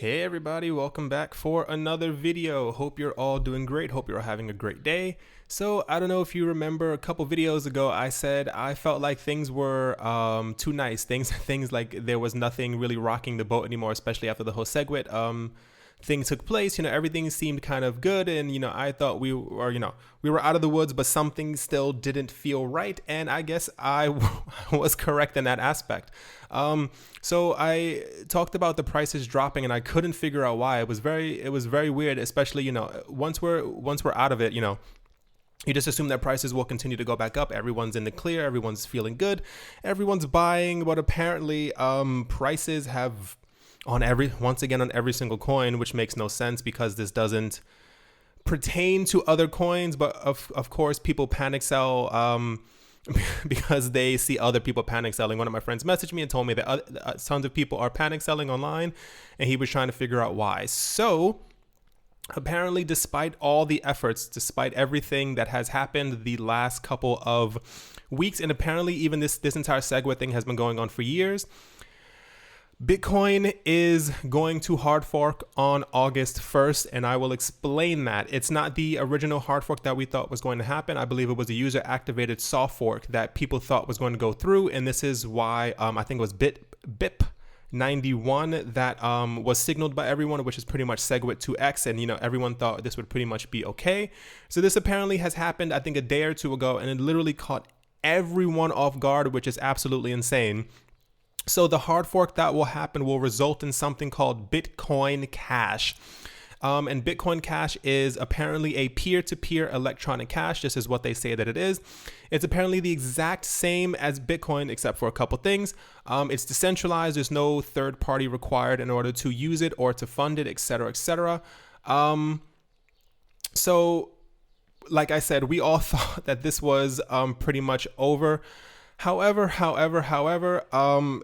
Hey everybody, welcome back for another video. Hope you're all doing great. Hope you're all having a great day. So I don't know if you remember a couple videos ago, I said I felt like things were too nice. Things like there was nothing really rocking the boat anymore, especially after the whole SegWit thing took place. Everything seemed kind of good, and I thought we were out of the woods, but something still didn't feel right, and I guess I was correct in that aspect. So I talked about the prices dropping, and I couldn't figure out why. It was very weird, especially once we're out of it, you just assume that prices will continue to go back up. Everyone's in the clear, everyone's feeling good, everyone's buying, but apparently prices have on every single coin, which makes no sense because this doesn't pertain to other coins, but of course people panic sell because they see other people panic selling. One of my friends messaged me and told me that tons of people are panic selling online, and he was trying to figure out why. So apparently, despite all the efforts, despite everything that has happened the last couple of weeks, and apparently even this entire SegWit thing has been going on for years, Bitcoin is going to hard fork on August 1st, and I will explain that. It's not the original hard fork that we thought was going to happen. I believe it was a user-activated soft fork that people thought was going to go through, and this is why I think it was BIP91 that was signaled by everyone, which is pretty much SegWit 2x, and everyone thought this would pretty much be okay. So this apparently has happened, I think, a day or two ago, and it literally caught everyone off guard, which is absolutely insane. So the hard fork that will happen will result in something called Bitcoin Cash. And Bitcoin Cash is apparently a peer-to-peer electronic cash. This is what they say that it is. It's apparently the exact same as Bitcoin, except for a couple things. It's decentralized. There's no third party required in order to use it or to fund it, etc., etc. So, like I said, we all thought that this was pretty much over. However,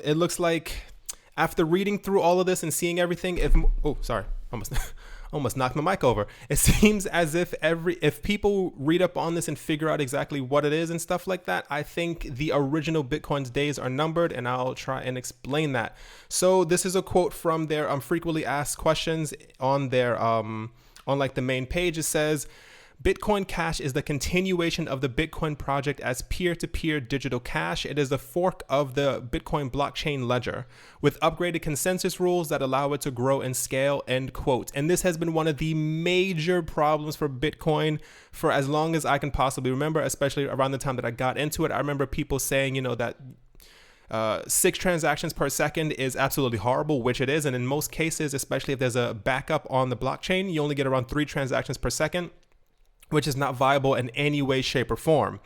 it looks like after reading through all of this and seeing everything, almost knocked my mic over. It seems as if if people read up on this and figure out exactly what it is and stuff like that, I think the original Bitcoin's days are numbered, and I'll try and explain that. So this is a quote from their frequently asked questions on their on like the main page. It says, Bitcoin Cash is the continuation of the Bitcoin project as peer-to-peer digital cash. It is a fork of the Bitcoin blockchain ledger with upgraded consensus rules that allow it to grow and scale, end quote. And this has been one of the major problems for Bitcoin for as long as I can possibly remember, especially around the time that I got into it. I remember people saying, that 6 transactions per second is absolutely horrible, which it is. And in most cases, especially if there's a backup on the blockchain, you only get around 3 transactions per second, which is not viable in any way, shape, or form.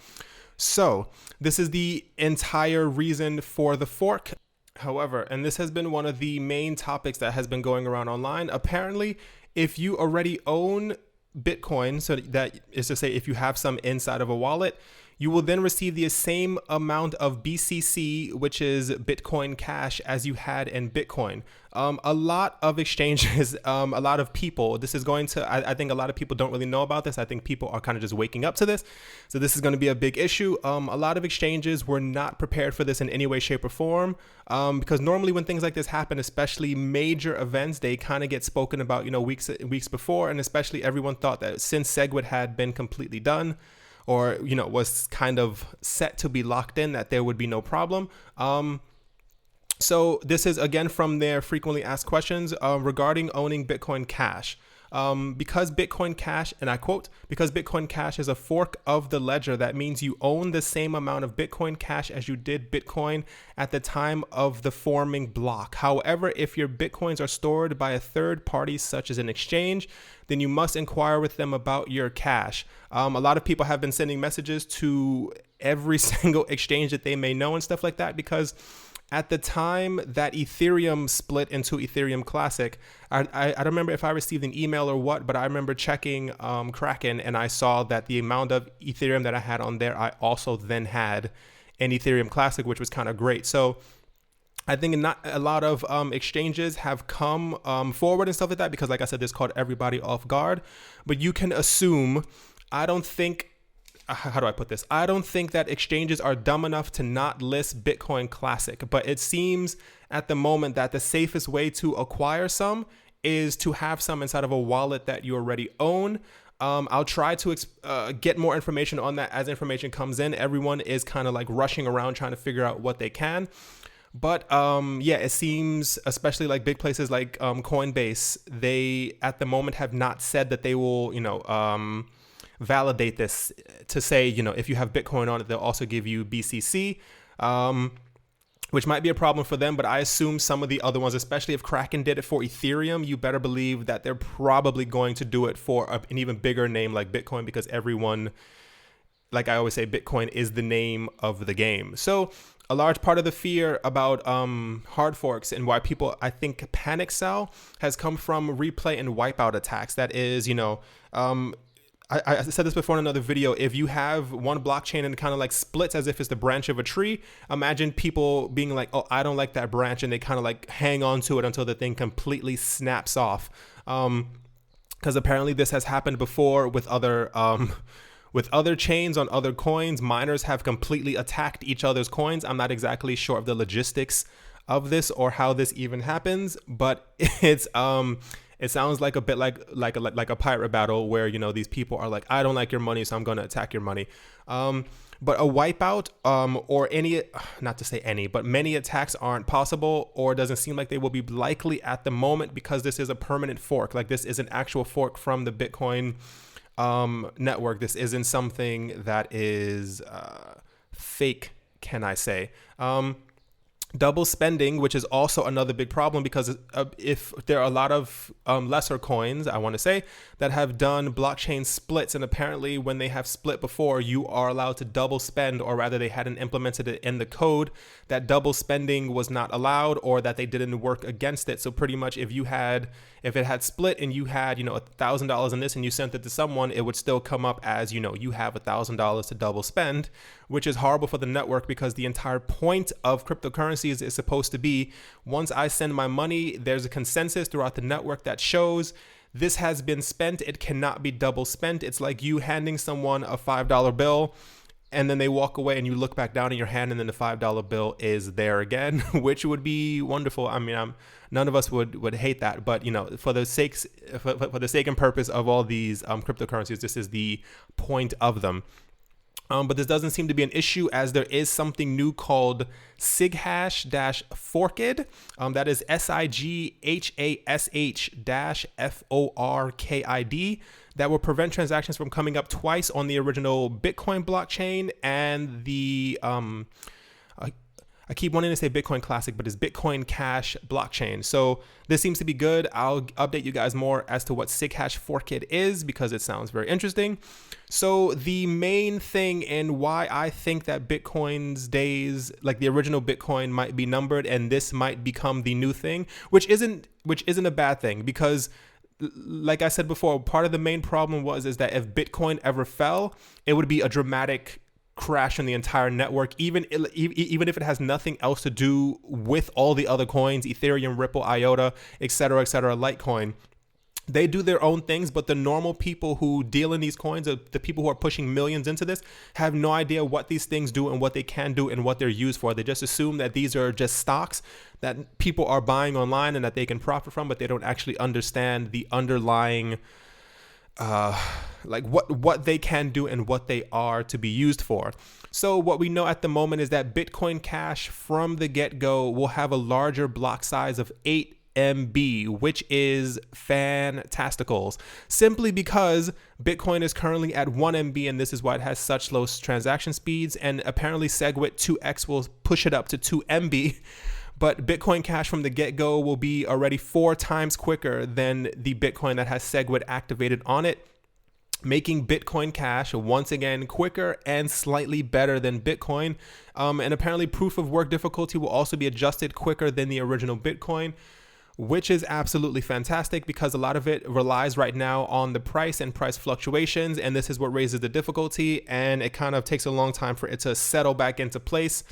So this is the entire reason for the fork. However, and this has been one of the main topics that has been going around online, apparently, if you already own Bitcoin, so that is to say, if you have some inside of a wallet, you will then receive the same amount of BCC, which is Bitcoin Cash, as you had in Bitcoin. A lot of exchanges, a lot of people, this is going to, I think a lot of people don't really know about this. I think people are kind of just waking up to this. So this is going to be a big issue. A lot of exchanges were not prepared for this in any way, shape, or form, because normally when things like this happen, especially major events, they kind of get spoken about, weeks before. And especially everyone thought that since SegWit had been completely done, or was kind of set to be locked in, that there would be no problem. So this is again from their frequently asked questions regarding owning Bitcoin Cash. Because Bitcoin Cash, and I quote, because Bitcoin Cash is a fork of the ledger, that means you own the same amount of Bitcoin Cash as you did Bitcoin at the time of the forming block. However, if your Bitcoins are stored by a third party, such as an exchange, then you must inquire with them about your cash. A lot of people have been sending messages to every single exchange that they may know and stuff like that, because at the time that Ethereum split into Ethereum Classic, I don't remember if I received an email or what, but I remember checking Kraken, and I saw that the amount of Ethereum that I had on there, I also then had in Ethereum Classic, which was kind of great. So I think not a lot of exchanges have come forward and stuff like that, because like I said, this caught everybody off guard. But you can assume, I don't think how do I put this? I don't think that exchanges are dumb enough to not list Bitcoin Classic, but it seems at the moment that the safest way to acquire some is to have some inside of a wallet that you already own. I'll try to get more information on that as information comes in. Everyone is kind of like rushing around trying to figure out what they can. But yeah, it seems, especially like big places like Coinbase, they at the moment have not said that they will, validate this to say, if you have Bitcoin on it, they'll also give you BCC. Which might be a problem for them, but I assume some of the other ones, especially if Kraken did it for Ethereum, you better believe that they're probably going to do it for an even bigger name like Bitcoin, because everyone, like I always say, Bitcoin is the name of the game. So a large part of the fear about hard forks and why people, I think, panic sell has come from replay and wipeout attacks. That is, I said this before in another video. If you have one blockchain and it kind of like splits as if it's the branch of a tree, imagine people being like, oh, I don't like that branch. And they kind of like hang on to it until the thing completely snaps off. Because apparently this has happened before with other chains on other coins. Miners have completely attacked each other's coins. I'm not exactly sure of the logistics of this or how this even happens, but it's it sounds like a bit like a pirate battle where, these people are like, I don't like your money, so I'm going to attack your money. But a wipeout or any, not to say any, but many attacks aren't possible or doesn't seem like they will be likely at the moment, because this is a permanent fork. Like, this is an actual fork from the Bitcoin network. This isn't something that is fake, can I say. Double spending, which is also another big problem, because if there are a lot of lesser coins, I want to say, that have done blockchain splits, and apparently when they have split before, you are allowed to double spend, or rather they hadn't implemented it in the code that double spending was not allowed, or that they didn't work against it. So pretty much if it had split and you had, $1,000 in this and you sent it to someone, it would still come up as, you have $1,000 to double spend, which is horrible for the network, because the entire point of cryptocurrencies is supposed to be, once I send my money, there's a consensus throughout the network that shows this has been spent. It cannot be double spent. It's like you handing someone a $5 bill and then they walk away and you look back down in your hand and then the $5 bill is there again, which would be wonderful. I mean, none of us would hate that, but for the sake and purpose of all these cryptocurrencies, this is the point of them. But this doesn't seem to be an issue, as there is something new called sighash-forkid. That is sighash-forkid, that will prevent transactions from coming up twice on the original Bitcoin blockchain and the I keep wanting to say Bitcoin Classic, but it's Bitcoin Cash blockchain. So this seems to be good. I'll update you guys more as to what sighash-forkid is, because it sounds very interesting. So the main thing and why I think that Bitcoin's days, like the original Bitcoin, might be numbered and this might become the new thing, which isn't a bad thing, because like I said before, part of the main problem is that if Bitcoin ever fell, it would be a dramatic crash in the entire network, even if it has nothing else to do with all the other coins, Ethereum, Ripple, IOTA, etc., Litecoin. They do their own things, but the normal people who deal in these coins, the people who are pushing millions into this, have no idea what these things do and what they can do and what they're used for. They just assume that these are just stocks that people are buying online and that they can profit from, but they don't actually understand the underlying like what they can do and what they are to be used for. So what we know at the moment is that Bitcoin Cash from the get-go will have a larger block size of 8 MB, which is fantasticals, simply because Bitcoin is currently at 1 MB, and this is why it has such slow transaction speeds, and apparently SegWit 2x will push it up to 2 MB. But Bitcoin Cash from the get-go will be already 4 times quicker than the Bitcoin that has SegWit activated on it, making Bitcoin Cash once again quicker and slightly better than Bitcoin. And apparently proof of work difficulty will also be adjusted quicker than the original Bitcoin, which is absolutely fantastic, because a lot of it relies right now on the price and price fluctuations, and this is what raises the difficulty, and it kind of takes a long time for it to settle back into place,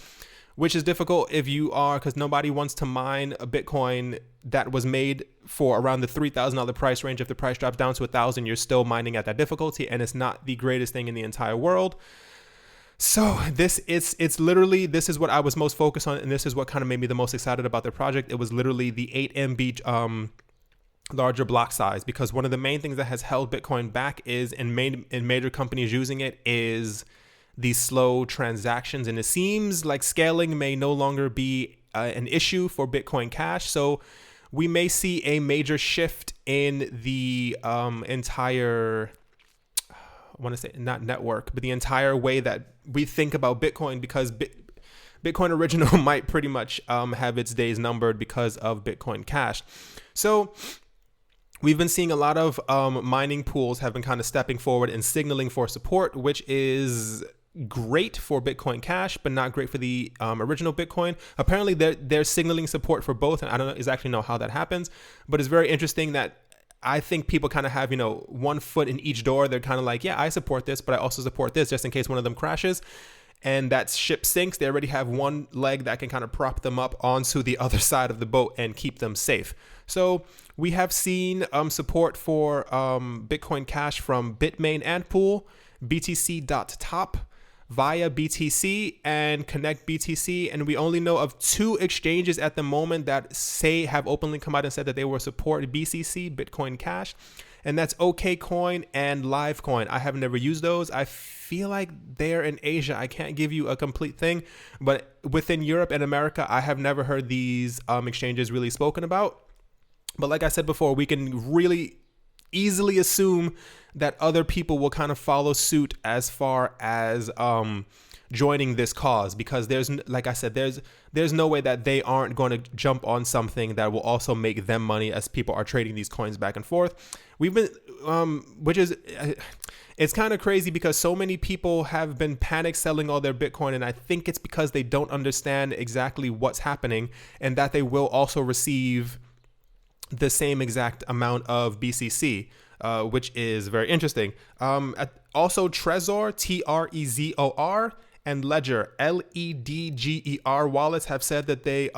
which is difficult if you are, because nobody wants to mine a Bitcoin that was made for around the $3,000 price range. If the price drops down to $1,000, you're still mining at that difficulty, and it's not the greatest thing in the entire world. So it's literally, this is what I was most focused on, and this is what kind of made me the most excited about the project. It was literally the 8 MB larger block size, because one of the main things that has held Bitcoin back is in major companies using it is these slow transactions. And it seems like scaling may no longer be an issue for Bitcoin Cash. So we may see a major shift in the entire, I want to say not network, but the entire way that we think about Bitcoin, because Bitcoin Original might pretty much have its days numbered because of Bitcoin Cash. So we've been seeing a lot of mining pools have been kind of stepping forward and signaling for support, which is great for Bitcoin Cash, but not great for the original Bitcoin. Apparently, they're signaling support for both, and I don't exactly know how that happens, but it's very interesting that I think people kind of have, one foot in each door. They're kind of like, yeah, I support this, but I also support this just in case one of them crashes. And that ship sinks, they already have one leg that can kind of prop them up onto the other side of the boat and keep them safe. So we have seen support for Bitcoin Cash from Bitmain and Pool, BTC.top, via BTC, and Connect BTC. And we only know of 2 exchanges at the moment that have openly come out and said that they will support BCC, Bitcoin Cash. And that's OKCoin and Livecoin. I have never used those. I feel like they're in Asia. I can't give you a complete thing, but within Europe and America, I have never heard these exchanges really spoken about. But like I said before, we can really easily assume that other people will kind of follow suit as far as joining this cause, because like I said, there's no way that they aren't going to jump on something that will also make them money as people are trading these coins back and forth. We've been, it's kind of crazy because so many people have been panic selling all their Bitcoin, and I think it's because they don't understand exactly what's happening and that they will also receive the same exact amount of BCC, which is very interesting. Also, Trezor, Trezor, and Ledger, Ledger wallets have said that they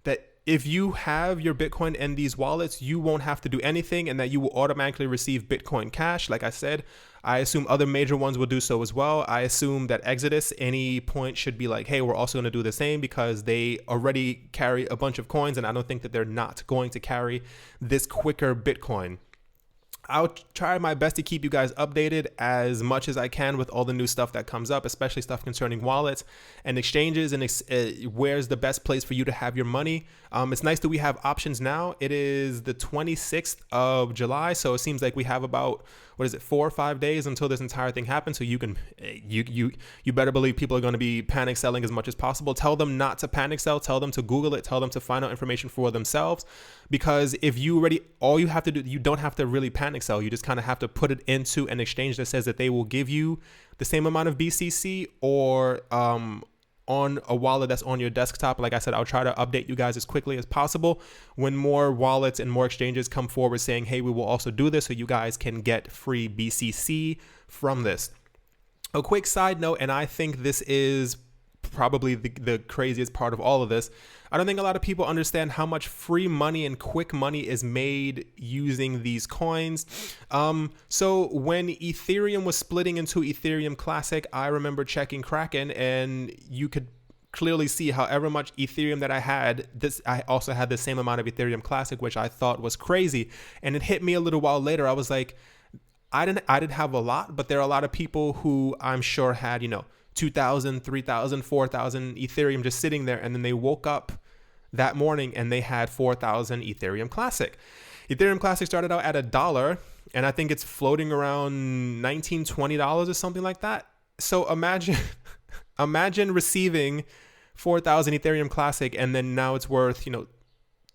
that if you have your Bitcoin in these wallets, you won't have to do anything, and that you will automatically receive Bitcoin Cash. Like I said, I assume other major ones will do so as well. I assume that Exodus any point should be like, hey, we're also going to do the same, because they already carry a bunch of coins, and I don't think that they're not going to carry this quicker Bitcoin. I'll try my best to keep you guys updated as much as I can with all the new stuff that comes up, especially stuff concerning wallets and exchanges and where's the best place for you to have your money. It's nice that we have options now. It is the 26th of July, so it seems like we have about, 4 or 5 days until this entire thing happens. So you can, you better believe people are going to be panic selling as much as possible. Tell them not to panic sell. Tell them to Google it. Tell them to find out information for themselves. Because if all you have to do, you don't have to really panic sell. You just kind of have to put it into an exchange that says that they will give you the same amount of BCC, or on a wallet that's on your desktop. Like I said, I'll try to update you guys as quickly as possible when more wallets and more exchanges come forward saying, hey, we will also do this, so you guys can get free BCC from this. A quick side note, and I think this is probably the craziest part of all of this. I don't think a lot of people understand how much free money and quick money is made using these coins. So when Ethereum was splitting into Ethereum Classic, I remember checking Kraken, and you could clearly see however much Ethereum that I had, I also had the same amount of Ethereum Classic, which I thought was crazy. And it hit me a little while later. I was like, I didn't have a lot, but there are a lot of people who I'm sure had, 2,000, 3,000, 4,000 Ethereum just sitting there, and then they woke up that morning and they had 4,000 Ethereum Classic. Ethereum Classic started out at $1, and I think it's floating around $19, $20 or something like that. So imagine receiving 4,000 Ethereum Classic, and then now it's worth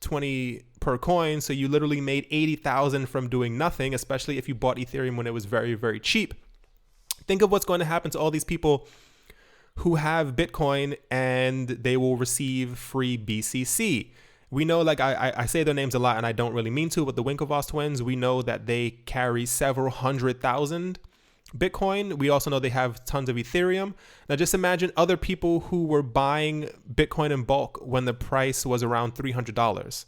20 per coin. So you literally made 80,000 from doing nothing, especially if you bought Ethereum when it was very, very cheap. Think of what's going to happen to all these people who have Bitcoin and they will receive free BCC. We know, like I say their names a lot and I don't really mean to, but the Winklevoss twins, we know that they carry several 100,000 Bitcoin. We also know they have tons of Ethereum. Now just imagine other people who were buying Bitcoin in bulk when the price was around $300.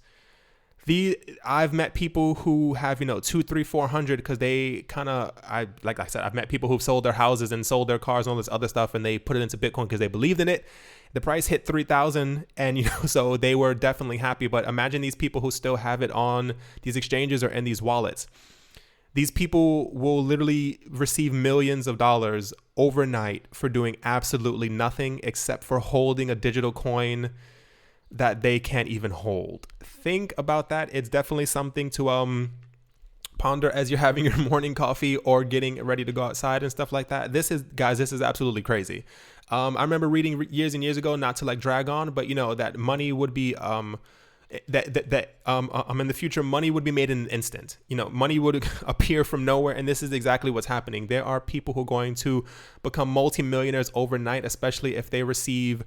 I've met people who have, 2, 3, 400 because they like I said, I've met people who've sold their houses and sold their cars and all this other stuff, and they put it into Bitcoin because they believed in it. The price hit 3,000, and so they were definitely happy. But imagine these people who still have it on these exchanges or in these wallets. These people will literally receive millions of dollars overnight for doing absolutely nothing except for holding a digital coin that they can't even hold. Think about that. It's definitely something to ponder as you're having your morning coffee or getting ready to go outside and stuff like that. This is absolutely crazy. I remember reading years and years ago, not to like drag on, but that money would be in the future, money would be made in an instant. Money would appear from nowhere, and this is exactly what's happening. There are people who are going to become multimillionaires overnight, especially if they receive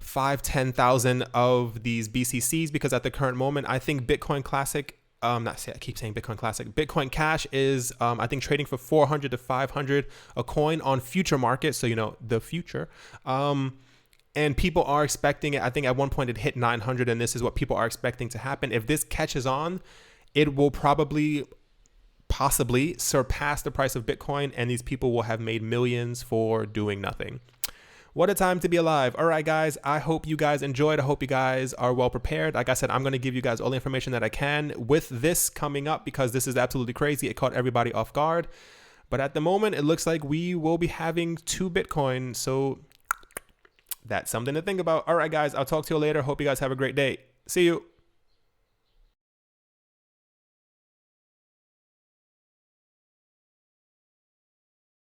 5,000-10,000 of these BCCs, because at the current moment, I think Bitcoin Classic, Bitcoin Cash is, I think, trading for 400 to 500 a coin on future market. So, the future. And people are expecting it. I think at one point it hit 900, and this is what people are expecting to happen. If this catches on, it will possibly surpass the price of Bitcoin, and these people will have made millions for doing nothing. What a time to be alive. All right, guys, I hope you guys enjoyed. I hope you guys are well prepared. Like I said, I'm going to give you guys all the information that I can with this coming up, because this is absolutely crazy. It caught everybody off guard. But at the moment, it looks like we will be having 2 Bitcoin. So that's something to think about. All right, guys, I'll talk to you later. Hope you guys have a great day. See you.